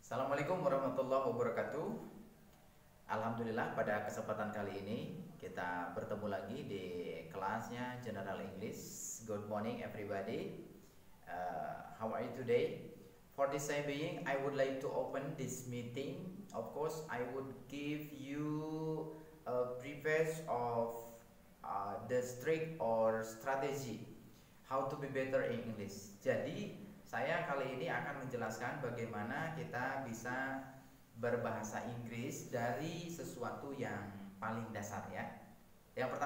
Assalamualaikum warahmatullahi wabarakatuh. Alhamdulillah pada kesempatan kali ini kita bertemu lagi di kelasnya General English. Good morning everybody. How are you today? For this time being, I would like to open this meeting. Of course, I would give you a preface of the trick or strategy how to be better in English. Jadi saya kali ini akan menjelaskan bagaimana kita bisa berbahasa Inggris dari sesuatu yang paling dasar ya. Yang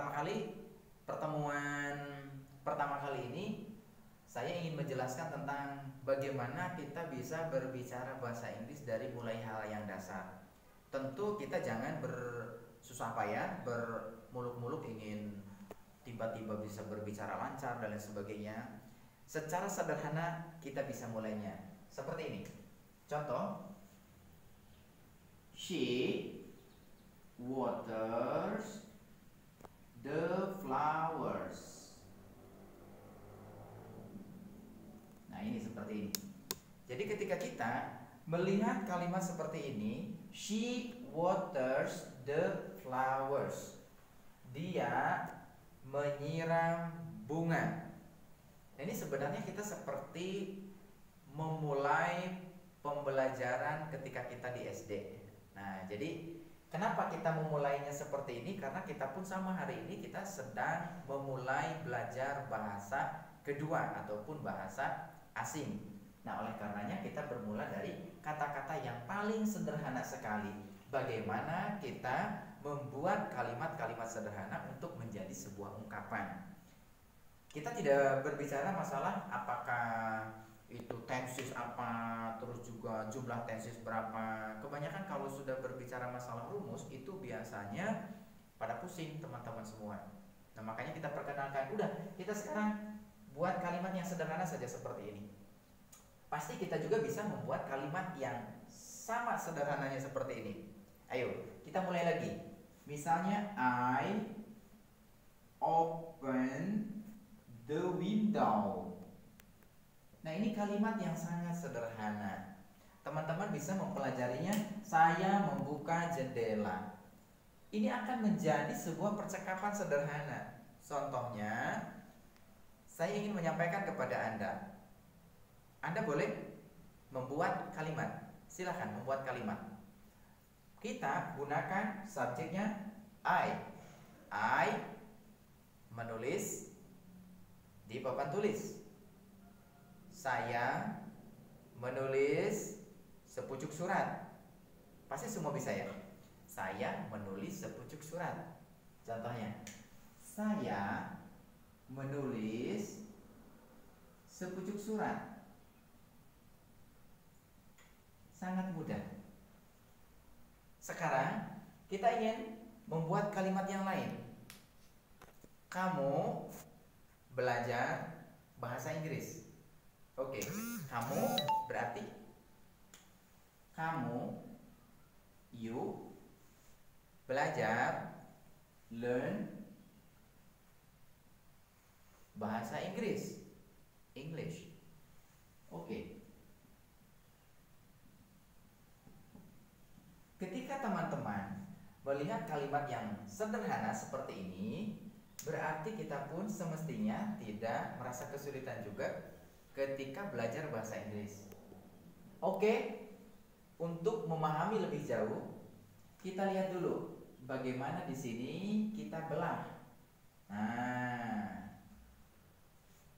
pertemuan pertama kali ini saya ingin menjelaskan tentang bagaimana kita bisa berbicara bahasa Inggris dari mulai hal yang dasar. Tentu kita jangan bersusah payah, bermuluk-muluk ingin tiba-tiba bisa berbicara lancar dan lain sebagainya. Secara sederhana kita bisa mulainya seperti ini. Contoh, she waters the flowers. Nah, ini seperti ini. Jadi ketika kita melihat kalimat seperti ini, she waters the flowers. Dia menyiram bunga. Ini sebenarnya kita seperti memulai pembelajaran ketika kita di SD. Nah, jadi kenapa kita memulainya seperti ini? Karena kita pun sama hari ini kita sedang memulai belajar bahasa kedua ataupun bahasa asing. Nah, oleh karenanya kita bermula dari kata-kata yang paling sederhana sekali. Bagaimana kita membuat kalimat-kalimat sederhana untuk menjadi sebuah ungkapan. Kita tidak berbicara masalah apakah itu tenses apa, terus juga jumlah tenses berapa. Kebanyakan kalau sudah berbicara masalah rumus itu biasanya pada pusing teman-teman semua. Nah, makanya kita perkenalkan, udah kita sekarang buat kalimat yang sederhana saja seperti ini. Pasti kita juga bisa membuat kalimat yang sama sederhananya seperti ini. Ayo, kita mulai lagi. Misalnya, I open the window. Nah, ini kalimat yang sangat sederhana. Teman-teman bisa mempelajarinya. Saya membuka jendela. Ini akan menjadi sebuah percakapan sederhana. Contohnya, saya ingin menyampaikan kepada Anda. Anda boleh membuat kalimat. Silahkan membuat kalimat. Kita gunakan subjeknya I. I menulis di papan tulis. Saya menulis sepucuk surat. Pasti semua bisa ya. Saya menulis sepucuk surat. Contohnya, saya menulis sepucuk surat. Sangat mudah. Sekarang kita ingin membuat kalimat yang lain. Kamu belajar bahasa Inggris. Oke, kamu berarti kamu, you, belajar, learn bahasa Inggris, English. Oke. Ketika teman-teman melihat kalimat yang sederhana seperti ini, berarti kita pun semestinya tidak merasa kesulitan juga ketika belajar bahasa Inggris. Oke, untuk memahami lebih jauh, kita lihat dulu bagaimana di sini kita belah. Nah,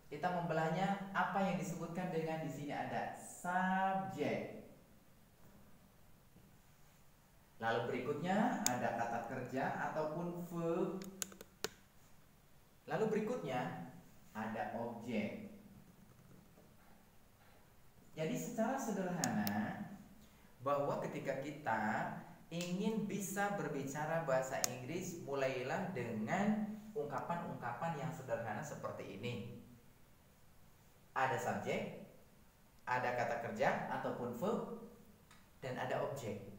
kita membelahnya apa yang disebutkan dengan di sini ada subjek. Lalu berikutnya ada kata kerja ataupun verb. Lalu berikutnya ada objek. Jadi secara sederhana bahwa ketika kita ingin bisa berbicara bahasa Inggris, mulailah dengan ungkapan-ungkapan yang sederhana seperti ini. Ada subjek, ada kata kerja ataupun verb, dan ada objek.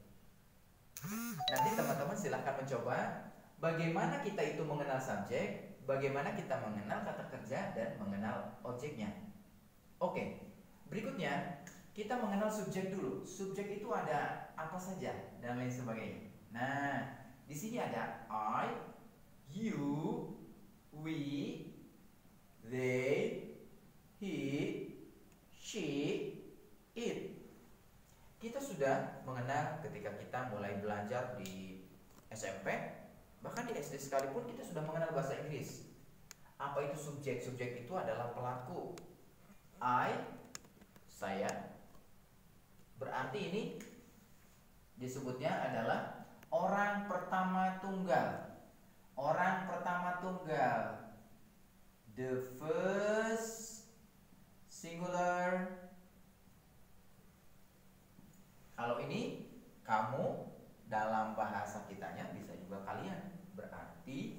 Nanti teman-teman silahkan mencoba bagaimana kita itu mengenal subjek, bagaimana kita mengenal kata kerja dan mengenal objeknya. Oke, berikutnya Kita mengenal subjek dulu. Subjek itu ada apa saja dan lain sebagainya. Nah, di sini ada I, you, we, they, he, she, it. Kita sudah mengenal ketika kita mulai belajar di SMP, bahkan di SD sekalipun kita sudah mengenal bahasa Inggris. Apa itu subjek? Subjek itu adalah pelaku. I, saya. Berarti ini disebutnya adalah orang pertama tunggal. Orang pertama tunggal. The first singular. Kalau ini kamu, dalam bahasa kitanya bisa juga kalian. Berarti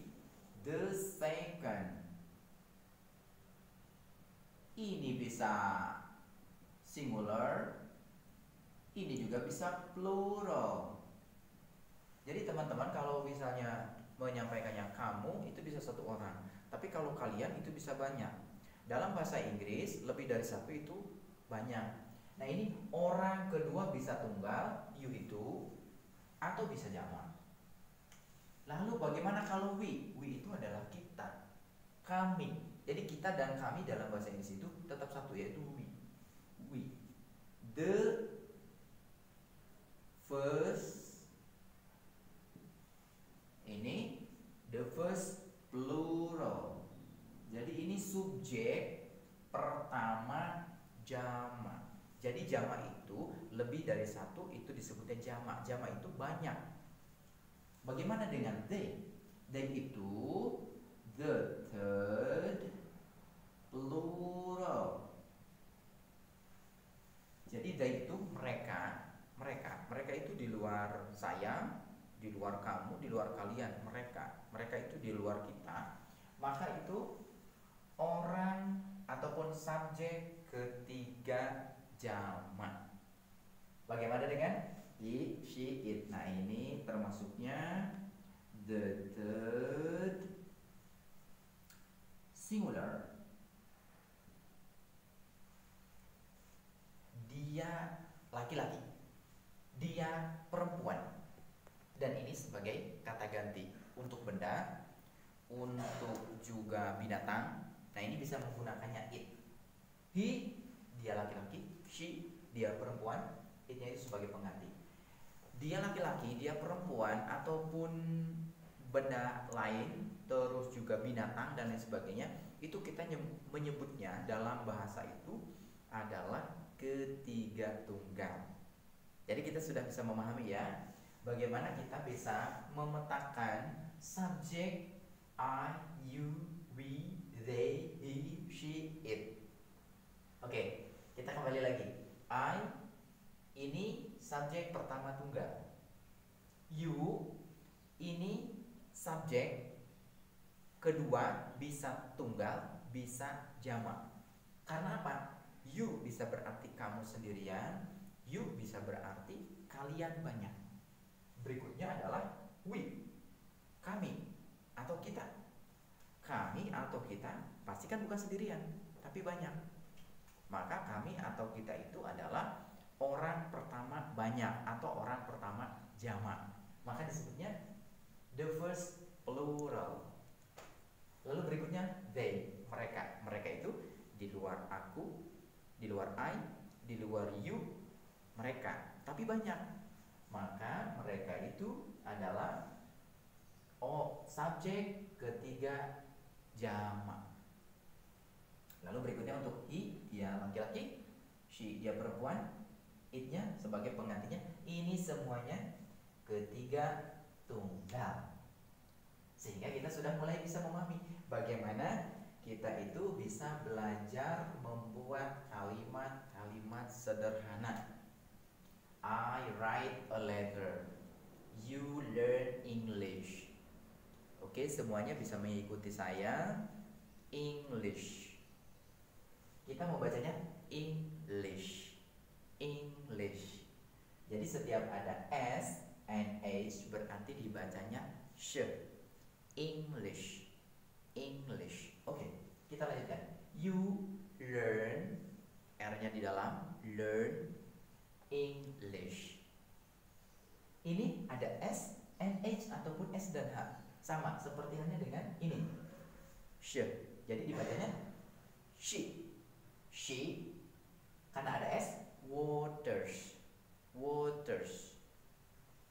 the second. Ini bisa singular. Ini juga bisa plural. Jadi teman-teman kalau misalnya menyampaikannya kamu itu bisa satu orang, tapi kalau kalian itu bisa banyak. Dalam bahasa Inggris lebih dari satu itu banyak. Nah ini orang kedua bisa tunggal, you itu, atau bisa jamak. Lalu bagaimana kalau we? We itu adalah kita, kami. Jadi kita dan kami dalam bahasa Inggris itu tetap satu, yaitu we. We. The first, ini the first plural. Jadi ini subjek pertama jamak. Jadi jamak itu lebih dari satu, itu disebutnya jamak. Jamak itu banyak. Bagaimana dengan they? They itu the third plural. Jadi they itu mereka itu di luar saya, di luar kamu, di luar kalian. Mereka itu di luar kita. Maka itu orang ataupun subjek ketiga jamak. Bagaimana dengan he, she, it? Nah ini termasuknya the third singular. Dia laki-laki, dia perempuan. Dan ini sebagai kata ganti untuk benda, untuk juga binatang. Nah ini bisa menggunakannya it. He, dia laki-laki. She, dia perempuan. It-nya itu sebagai pengganti. Dia laki-laki, dia perempuan, ataupun benda lain, terus juga binatang dan lain sebagainya, itu kita menyebutnya dalam bahasa itu adalah ketiga tunggal. Jadi kita sudah bisa memahami ya, bagaimana kita bisa memetakan subjek I, you, we, they, he, she, it. Oke, kita kembali lagi. I ini subjek pertama tunggal. You ini subjek kedua, bisa tunggal, bisa jamak. Karena apa? You bisa berarti kamu sendirian, you bisa berarti kalian banyak. Berikutnya adalah we, kami atau kita. Kami atau kita pasti kan bukan sendirian, tapi banyak. Maka kami atau kita itu adalah orang pertama banyak atau orang pertama jamak. Maka disebutnya the first plural. Lalu berikutnya they, mereka. Mereka itu di luar aku, di luar I, di luar you, mereka, tapi banyak. Maka mereka itu adalah subjek ketiga jamak. Lalu berikutnya untuk he, dia laki-laki, she, dia perempuan, it-nya sebagai penggantinya. Ini semuanya ketiga tunggal. Sehingga kita sudah mulai bisa memahami bagaimana kita itu bisa belajar membuat kalimat-kalimat sederhana. I write a letter. You learn English. Oke, semuanya bisa mengikuti saya. English. Kita mau bacanya English. English. Jadi setiap ada S and H berarti dibacanya sh. English. English. Oke, kita lanjutkan. You learn, R-nya di dalam, learn English. Ini ada S, NH ataupun S dan H. Sama seperti halnya dengan ini. She. Jadi dibacanya she. She karena ada S, waters. Waters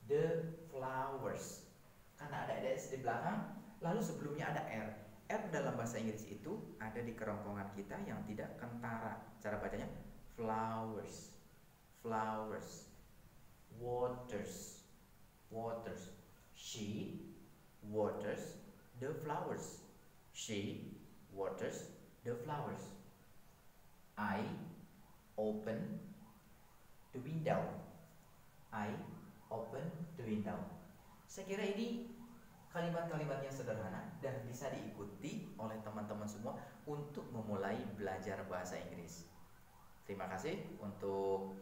the flowers. Karena ada S di belakang, lalu sebelumnya ada R. R dalam bahasa Inggris itu ada di kerongkongan kita yang tidak kentara. Cara bacanya flowers. Flowers. Waters. Waters. She waters the flowers. She waters the flowers. I open the window. I open the window. Saya kira ini kalimat-kalimat yang sederhana dan bisa diikuti oleh teman-teman semua untuk memulai belajar bahasa Inggris. Terima kasih untuk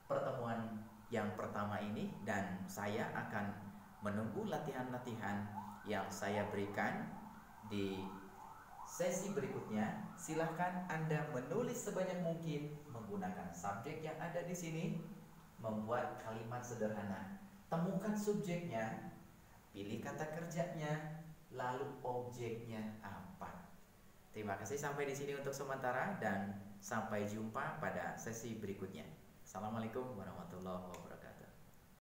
pertemuan yang pertama ini, dan saya akan menunggu latihan-latihan yang saya berikan di sesi berikutnya. Silahkan Anda menulis sebanyak mungkin menggunakan subjek yang ada di sini, membuat kalimat sederhana. Temukan subjeknya, pilih kata kerjanya, lalu objeknya apa. Terima kasih sampai di sini untuk sementara, dan sampai jumpa pada sesi berikutnya. Assalamualaikum warahmatullahi wabarakatuh.